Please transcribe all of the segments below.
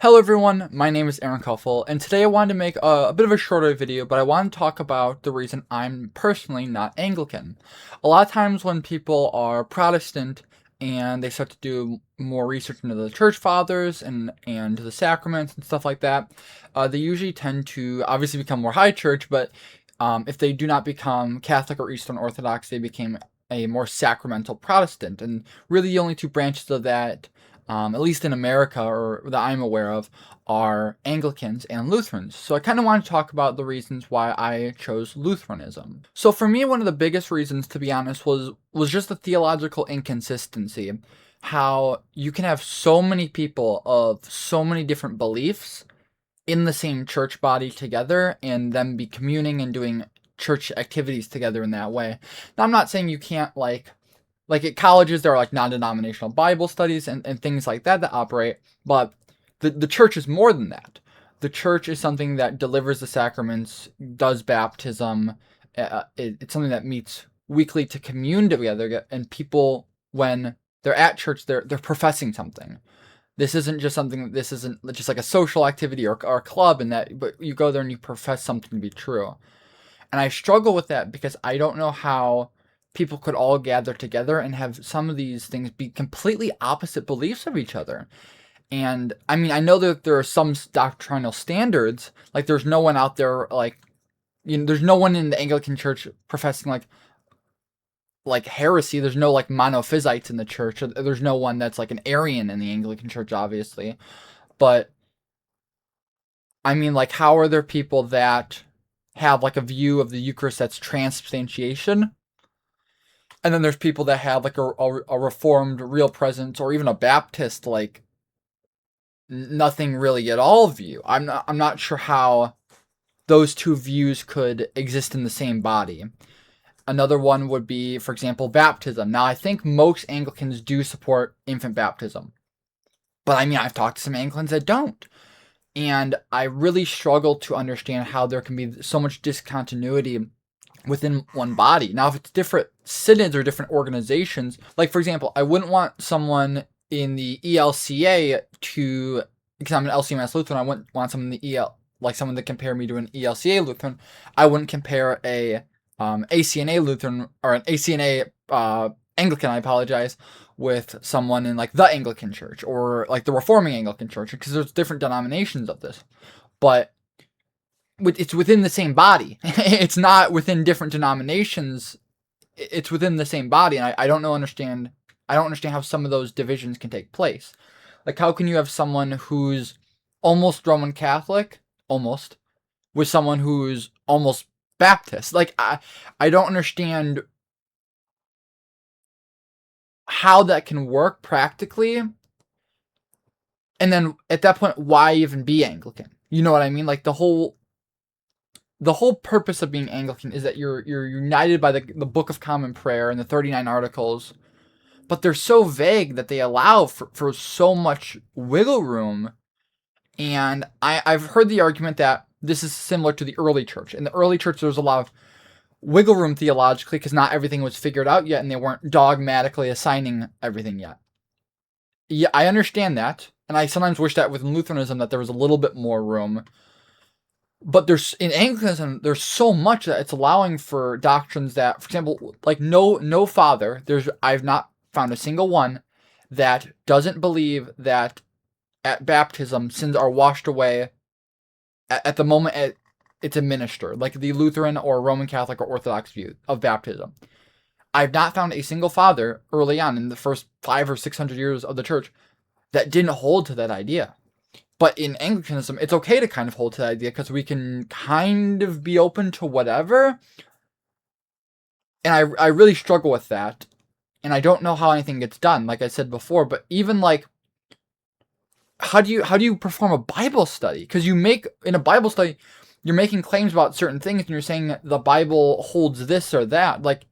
Hello everyone, my name is Aaron Kuffel, and today I wanted to make a bit of a shorter video, but I want to talk about the reason I'm personally not Anglican. A lot of times when people are Protestant and they start to do more research into the church fathers and the sacraments and stuff like that, they usually tend to obviously become more high church, but if they do not become Catholic or Eastern Orthodox, they became a more sacramental Protestant. And really the only two branches of that, at least in America, or that I'm aware of, are Anglicans and Lutherans. So I kind of want to talk about the reasons why I chose Lutheranism. So for me, one of the biggest reasons, to be honest, was just the theological inconsistency. How you can have so many people of so many different beliefs in the same church body together and them be communing and doing church activities together in that way. Now, I'm not saying you can't, like at colleges, there are like non-denominational Bible studies and things like that operate, but the church is more than that. The church is something that delivers the sacraments, does baptism. It's something that meets weekly to commune together, and people, when they're at church, they're professing something. This isn't just like a social activity or a club, but you go there and you profess something to be true. And I struggle with that because I don't know how people could all gather together and have some of these things be completely opposite beliefs of each other. And I mean, I know that there are some doctrinal standards, like there's no one out there, like, there's no one in the Anglican church professing like heresy. There's no like monophysites in the church. There's no one that's like an Arian in the Anglican church, obviously. But I mean, like, how are there people that have like a view of the Eucharist that's transubstantiation? And then there's people that have like a Reformed real presence, or even a Baptist like nothing really at all view. I'm not sure how those two views could exist in the same body. Another one would be, for example, baptism. Now, I think most Anglicans do support infant baptism, but I mean, I've talked to some Anglicans that don't. And I really struggle to understand how there can be so much discontinuity within one body. Now, if it's different synods or different organizations, like, for example, I wouldn't want someone in the ELCA to, because I'm an LCMS Lutheran, I wouldn't want someone in the someone to compare me to an ELCA Lutheran. I wouldn't compare a ACNA Lutheran or an ACNA Anglican, I apologize, with someone in like the Anglican Church or like the Reforming Anglican Church, because there's different denominations of this. But it's within the same body. It's not within different denominations. It's within the same body, and I don't understand how some of those divisions can take place. Like, how can you have someone who's almost Roman Catholic, almost, with someone who's almost Baptist? Like, I don't understand how that can work practically. And then at that point, why even be Anglican? You know what I mean? Like, the whole purpose of being Anglican is that you're united by the Book of Common Prayer and the 39 Articles, but they're so vague that they allow for so much wiggle room. And I've heard the argument that this is similar to the early church. In the early church, there was a lot of wiggle room theologically because not everything was figured out yet, and they weren't dogmatically assigning everything yet. Yeah, I understand that, and I sometimes wish that with Lutheranism that there was a little bit more room. But in Anglicanism, there's so much that it's allowing for doctrines that, for example, like no father. I've not found a single one that doesn't believe that at baptism sins are washed away at the moment it's administered, like the Lutheran or Roman Catholic or Orthodox view of baptism. I've not found a single father early on in the first 500 or 600 years of the church that didn't hold to that idea. But in Anglicanism, it's okay to kind of hold to that idea because we can kind of be open to whatever. And I really struggle with that. And I don't know how anything gets done, like I said before. But even like, how do you perform a Bible study? Because in a Bible study, you're making claims about certain things and you're saying that the Bible holds this or that. Like,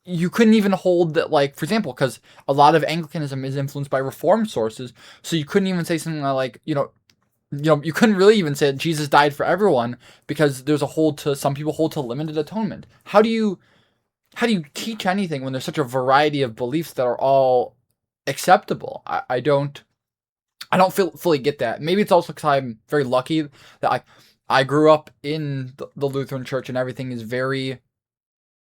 you couldn't even hold that, like, for example, because a lot of Anglicanism is influenced by Reformed sources, so you couldn't even say something like, you couldn't really even say that Jesus died for everyone, because there's some people hold to limited atonement. How do you teach anything when there's such a variety of beliefs that are all acceptable? I don't I don't fully get that. Maybe it's also because I'm very lucky that I grew up in the Lutheran Church and everything is very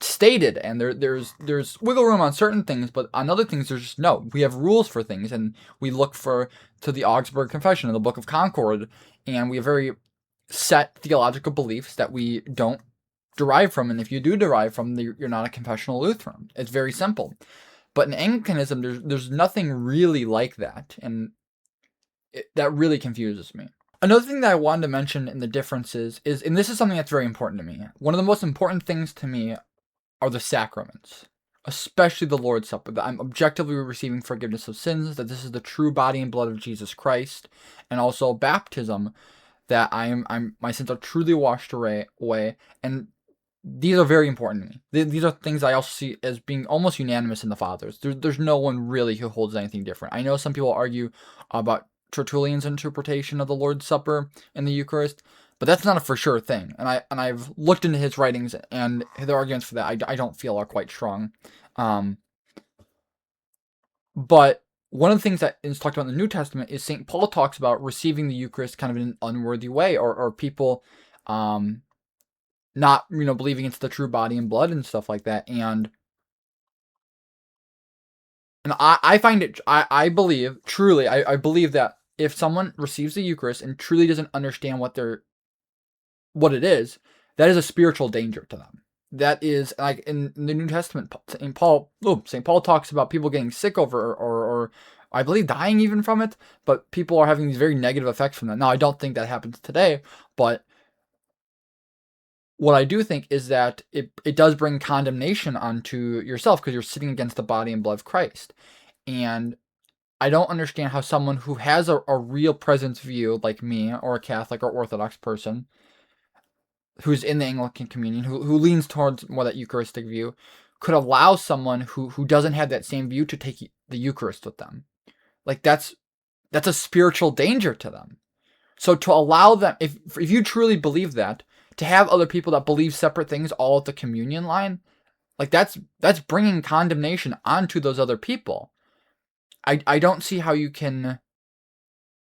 stated, and there's wiggle room on certain things, but on other things there's just no. We have rules for things, and we look to the Augsburg Confession and the Book of Concord, and we have very set theological beliefs that we don't derive from, and if you do derive from, you're not a confessional Lutheran. It's very simple. But in Anglicanism, there's nothing really like that, and that really confuses me. Another thing that I wanted to mention in the differences is, and this is something that's very important to me, one of the most important things to me are the sacraments, especially the Lord's Supper, that I'm objectively receiving forgiveness of sins, that this is the true body and blood of Jesus Christ, and also baptism, that my sins are truly washed away, and these are very important to me. These are things I also see as being almost unanimous in the fathers. There's no one really who holds anything different. I know some people argue about Tertullian's interpretation of the Lord's Supper and the Eucharist, but that's not a for sure thing. And I've looked into his writings, and the arguments for that I don't feel are quite strong. But one of the things that is talked about in the New Testament is St. Paul talks about receiving the Eucharist kind of in an unworthy way, or people not believing it's the true body and blood and stuff like that. And I find it, I believe, truly, I believe that if someone receives the Eucharist and truly doesn't understand what it is, that is a spiritual danger to them. That is, like, in the New Testament, St. Paul talks about people getting sick over, or I believe dying even from it, but people are having these very negative effects from that. Now, I don't think that happens today, but what I do think is that it does bring condemnation onto yourself, because you're sitting against the body and blood of Christ. And I don't understand how someone who has a real presence view, like me, or a Catholic or Orthodox person, who's in the Anglican communion, who leans towards more that Eucharistic view, could allow someone who doesn't have that same view to take the Eucharist with them. Like, that's a spiritual danger to them. So to allow them, if you truly believe that, to have other people that believe separate things all at the communion line, like, that's bringing condemnation onto those other people. I don't see how you can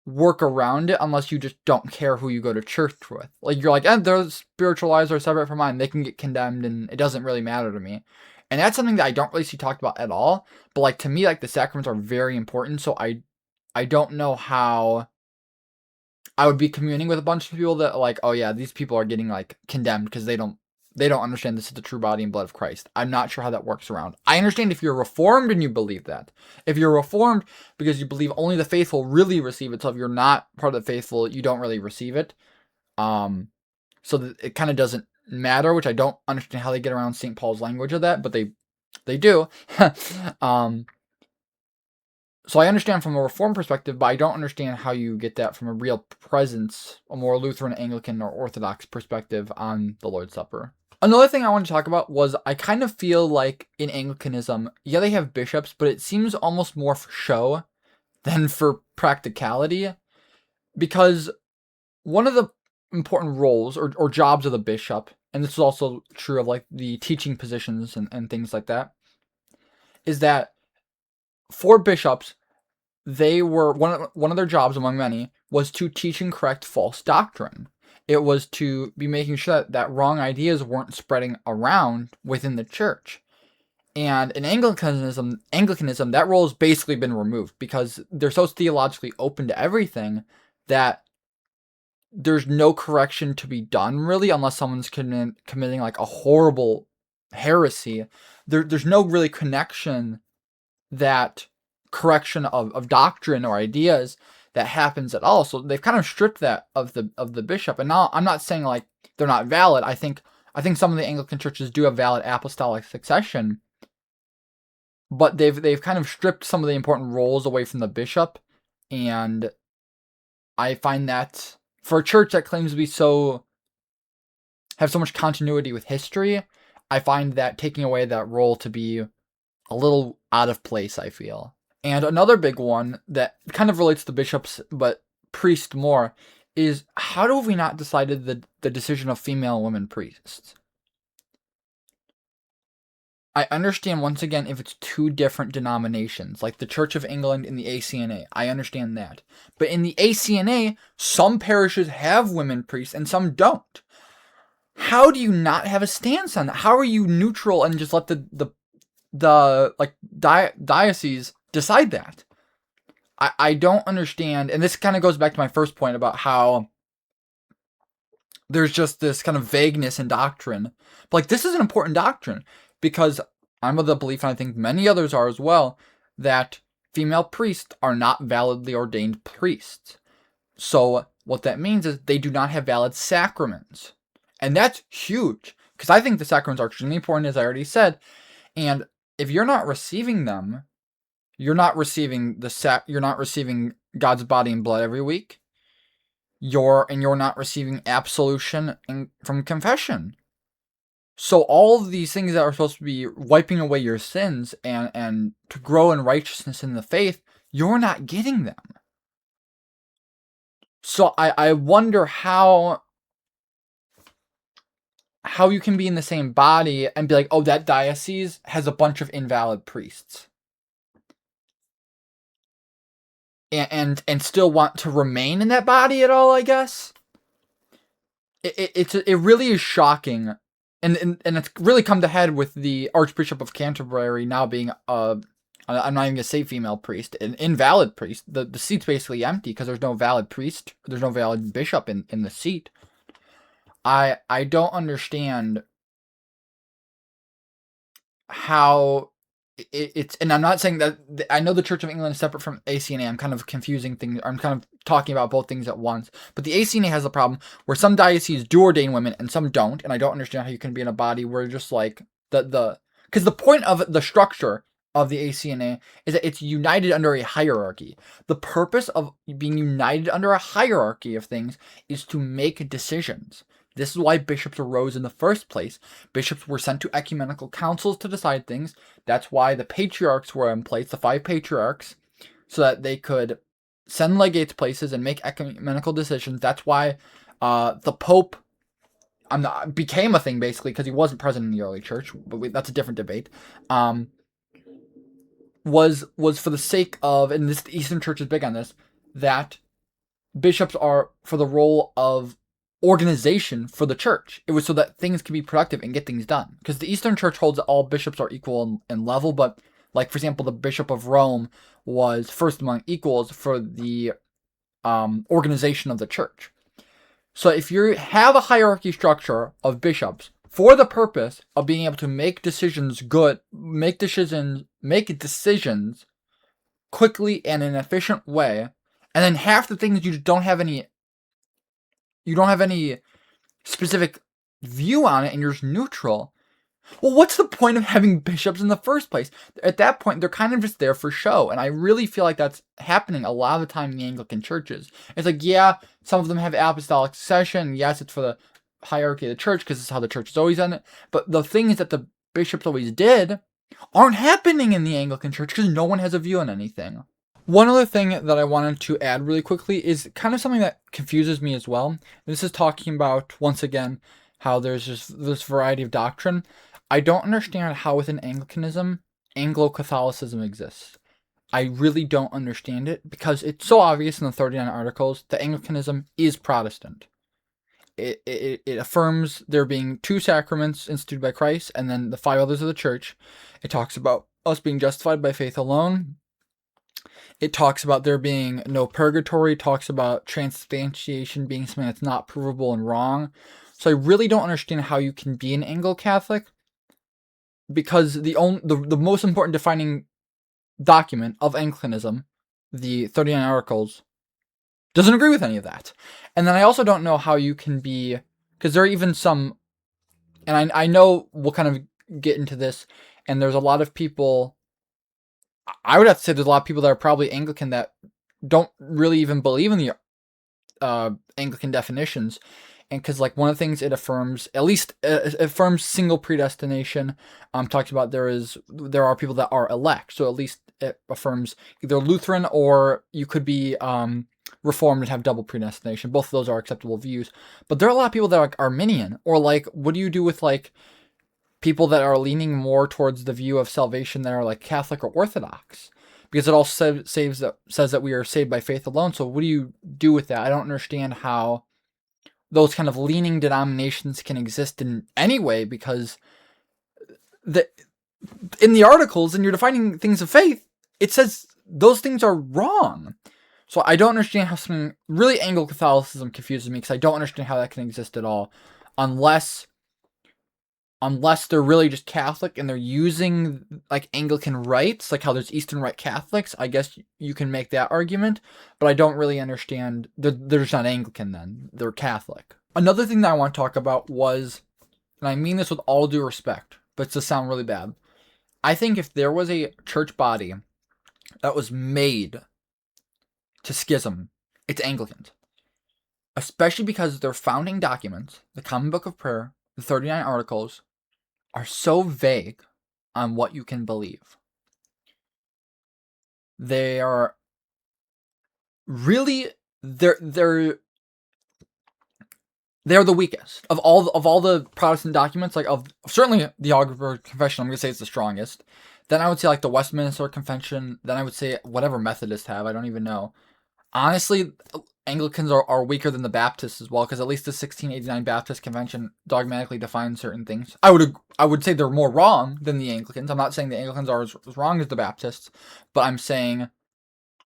work around it unless you just don't care who you go to church with. Like, you're like, their spiritual lives are separate from mine. They can get condemned, and it doesn't really matter to me. And that's something that I don't really see talked about at all. But, like, to me, like, the sacraments are very important. So I don't know how I would be communing with a bunch of people that, like, oh yeah, these people are getting, like, condemned because they don't understand this is the true body and blood of Christ. I'm not sure how that works around. I understand if you're Reformed and you believe that. If you're Reformed because you believe only the faithful really receive it, so if you're not part of the faithful, you don't really receive it. So that it kind of doesn't matter, which I don't understand how they get around St. Paul's language of that, but they do. So I understand from a Reformed perspective, but I don't understand how you get that from a real presence, a more Lutheran, Anglican, or Orthodox perspective on the Lord's Supper. Another thing I want to talk about was, I kind of feel like in Anglicanism, yeah, they have bishops, but it seems almost more for show than for practicality, because one of the important roles or jobs of the bishop, and this is also true of, like, the teaching positions and things like that, is that for bishops, they were one of their jobs among many was to teach and correct false doctrine. It was to be making sure that wrong ideas weren't spreading around within the church. And in Anglicanism, that role has basically been removed, because they're so theologically open to everything that there's no correction to be done, really, unless someone's committing, like, a horrible heresy. There's no really correction of doctrine or ideas that happens at all. So they've kind of stripped that of the bishop. And now I'm not saying, like, they're not valid. I think some of the Anglican churches do have valid apostolic succession, but they've kind of stripped some of the important roles away from the bishop. And I find that for a church that claims to have so much continuity with history, I find that taking away that role to be a little out of place, I feel. And another big one that kind of relates to bishops, but priests more, is how have we not decided the decision of female and women priests? I understand, once again, if it's two different denominations, like the Church of England and the ACNA. I understand that. But in the ACNA, some parishes have women priests and some don't. How do you not have a stance on that? How are you neutral and just let the diocese decide that? I don't understand. And this kind of goes back to my first point about how there's just this kind of vagueness in doctrine. But like, this is an important doctrine, because I'm of the belief, and I think many others are as well, that female priests are not validly ordained priests. So what that means is they do not have valid sacraments. And that's huge, because I think the sacraments are extremely important, as I already said. And if you're not receiving them, you're not receiving you're not receiving God's body and blood every week. You're not receiving absolution from confession. So all of these things that are supposed to be wiping away your sins and to grow in righteousness in the faith, you're not getting them. So I wonder how you can be in the same body and be like, oh, that diocese has a bunch of invalid priests. And still want to remain in that body at all, I guess. It really is shocking. And it's really come to head with the Archbishop of Canterbury now being I'm not even gonna say female priest, an invalid priest. The seat's basically empty because there's no valid priest, there's no valid bishop in the seat. I don't understand how it's, and I'm not saying that, I know the Church of England is separate from ACNA. I'm kind of confusing things. I'm kind of talking about both things at once. But the ACNA has a problem where some dioceses do ordain women and some don't. And I don't understand how you can be in a body where just like because the point of the structure of the ACNA is that it's united under a hierarchy. The purpose of being united under a hierarchy of things is to make decisions. This is why bishops arose in the first place. Bishops were sent to ecumenical councils to decide things. That's why the patriarchs were in place, the 5 patriarchs, so that they could send legates places and make ecumenical decisions. That's why the Pope became a thing, basically, because he wasn't present in the early church, but that's a different debate. Was for the sake of, and the Eastern Church is big on this, that bishops are for the role of organization for the church. It was so that things can be productive and get things done. Because the Eastern Church holds that all bishops are equal in level, but like, for example, the Bishop of Rome was first among equals for the organization of the church. So if you have a hierarchy structure of bishops for the purpose of being able to make decisions quickly and in an efficient way, and then half the things you don't have any specific view on it and you're just neutral, well, what's the point of having bishops in the first place? At that point, they're kind of just there for show. And I really feel like that's happening a lot of the time in the Anglican churches. It's like, yeah, some of them have apostolic succession. Yes, it's for the hierarchy of the church because it's how the church has always done it. But the things that the bishops always did aren't happening in the Anglican church because no one has a view on anything. One other thing that I wanted to add really quickly is kind of something that confuses me as well. This is talking about, once again, how there's just this variety of doctrine. I don't understand how within Anglicanism, Anglo-Catholicism exists. I really don't understand it because it's so obvious in the 39 Articles that Anglicanism is Protestant. It affirms there being 2 sacraments instituted by Christ and then the 5 others of the church. It talks about us being justified by faith alone. It talks about there being no purgatory. It talks about transubstantiation being something that's not provable and wrong. So I really don't understand how you can be an Anglo-Catholic, because the most important defining document of Anglicanism, the 39 Articles, doesn't agree with any of that. And then I also don't know how you can be, because there are even some, and I know we'll kind of get into this, and there's a lot of people, I would have to say there's a lot of people that are probably Anglican that don't really even believe in the Anglican definitions. And because, like, one of the things it affirms, at least it affirms single predestination. Talks about there are people that are elect. So at least it affirms either Lutheran or you could be Reformed and have double predestination. Both of those are acceptable views. But there are a lot of people that are Arminian, or like, what do you do with like people that are leaning more towards the view of salvation that are like Catholic or Orthodox, because it all says that we are saved by faith alone. So what do you do with that? I don't understand how those kind of leaning denominations can exist in any way, because in the articles, and you're defining things of faith, it says those things are wrong. So I don't understand how something really Anglo-Catholicism confuses me, because I don't understand how that can exist at all, unless they're really just Catholic and they're using like Anglican rites, like how there's Eastern Rite Catholics. I guess you can make that argument, but I don't really understand. They're just not Anglican then. They're Catholic. Another thing that I want to talk about was, and I mean this with all due respect, but it's to sound really bad, I think if there was a church body that was made to schism, it's Anglicans. Especially because their founding documents, the Common Book of Prayer, the 39 Articles, are so vague on what you can believe. They are really they're the weakest of all the Protestant documents. Like, of certainly the Augsburg Confession, I'm gonna say it's the strongest. Then I would say like the Westminster Confession. Then I would say whatever Methodists have. I don't even know. Honestly, Anglicans are weaker than the Baptists as well, because at least the 1689 Baptist Convention dogmatically defines certain things. I would say they're more wrong than the Anglicans. I'm not saying the Anglicans are as wrong as the Baptists, but I'm saying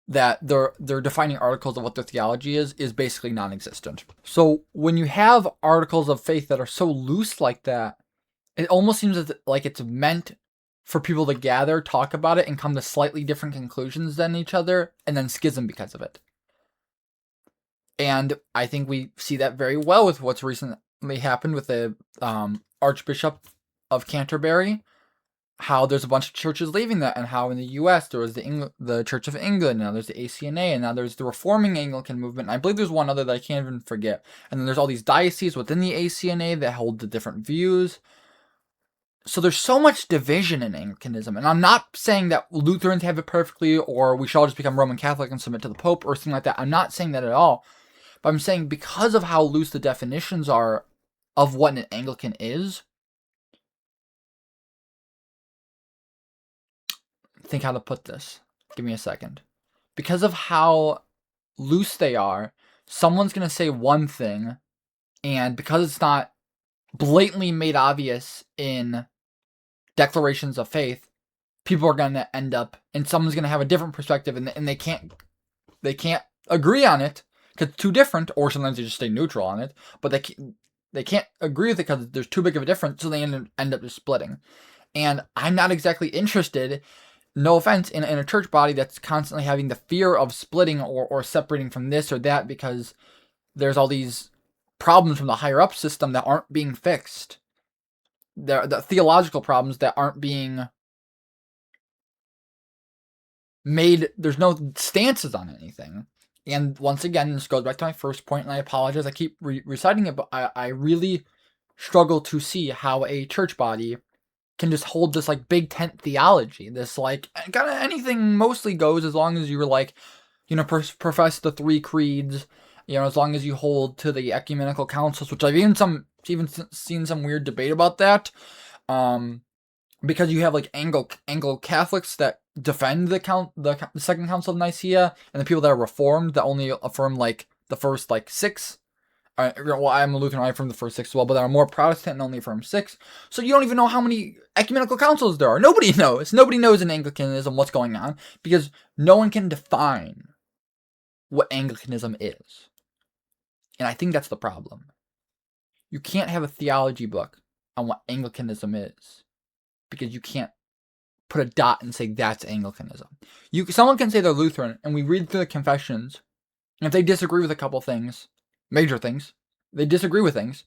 that their defining articles of what their theology is basically non-existent. So when you have articles of faith that are so loose like that, it almost seems like it's meant for people to gather, talk about it, and come to slightly different conclusions than each other, and then schism because of it. And I think we see that very well with what's recently happened with the Archbishop of Canterbury, how there's a bunch of churches leaving that, and how in the U.S. there was the Church of England, now there's the ACNA, and now there's the Reforming Anglican movement, and I believe there's one other that I can't even forget. And then there's all these dioceses within the ACNA that hold the different views. So there's so much division in Anglicanism, and I'm not saying that Lutherans have it perfectly, or we should all just become Roman Catholic and submit to the Pope, or something like that. I'm not saying that at all. But I'm saying because of how loose the definitions are of what an Anglican is, think how to put this. Give me a second. Because of how loose they are, someone's going to say one thing, and because it's not blatantly made obvious in declarations of faith, people are going to end up, and someone's going to have a different perspective, and they can't agree on it because it's too different, or sometimes they just stay neutral on it, but they can't agree with it because there's too big of a difference, so they end up just splitting. And I'm not exactly interested, no offense, in a church body that's constantly having the fear of splitting or separating from this or that, because there's all these problems from the higher up system that aren't being fixed. The theological problems that aren't being made, there's no stances on anything. And once again, this goes back to my first point, and I apologize, I keep reciting it, but I really struggle to see how a church body can just hold this like big tent theology, this like kind of anything mostly goes, as long as you're like, profess the three creeds, as long as you hold to the ecumenical councils, which I've even seen some weird debate about that, because you have like Anglo-Catholics that defend the Second Council of Nicaea, and the people that are Reformed that only affirm like the first like six. Well, I'm a Lutheran, I affirm the first six as well, but that are more Protestant and only affirm six. So you don't even know how many ecumenical councils there are. Nobody knows. Nobody knows in Anglicanism what's going on, because no one can define what Anglicanism is. And I think that's the problem. You can't have a theology book on what Anglicanism is, because you can't put a dot and say that's Anglicanism. Someone can say they're Lutheran, and we read through the confessions, and if they disagree with a couple things, major things, they disagree with things,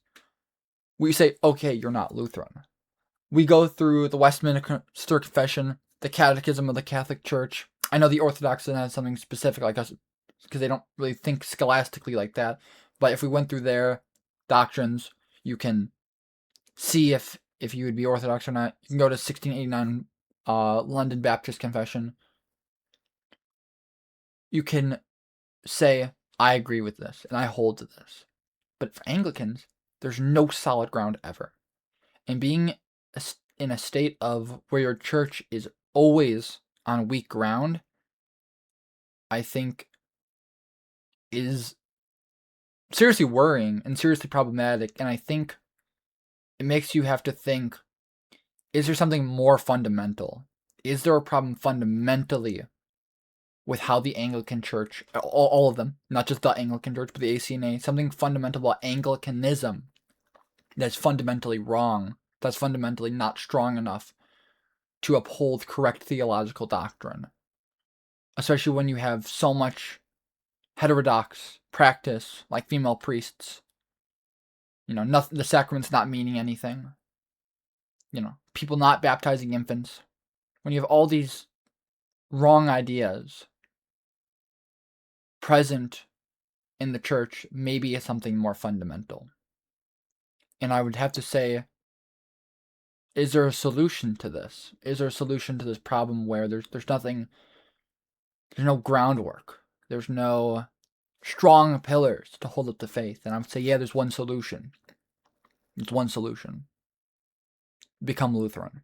we say, okay, you're not Lutheran. We go through the Westminster Confession, the Catechism of the Catholic Church. I know the Orthodox has something specific like us, because they don't really think scholastically like that, but if we went through their doctrines, you can see if you would be Orthodox or not. You can go to 1689 London Baptist Confession. You can say, I agree with this, and I hold to this. But for Anglicans, there's no solid ground ever. And being in a state of where your church is always on weak ground, I think is seriously worrying and seriously problematic. And I think it makes you have to think, is there something more fundamental? Is there a problem fundamentally with how the Anglican Church, all of them, not just the Anglican Church, but the ACNA, something fundamental about Anglicanism that's fundamentally wrong, that's fundamentally not strong enough to uphold correct theological doctrine? Especially when you have so much heterodox practice, like female priests, the sacraments not meaning anything, people not baptizing infants. When you have all these wrong ideas present in the church, maybe it's something more fundamental. And I would have to say, is there a solution to this? Is there a solution to this problem where there's no groundwork, there's no strong pillars to hold up the faith? And I would say, yeah, there's one solution. It's one solution. Become Lutheran.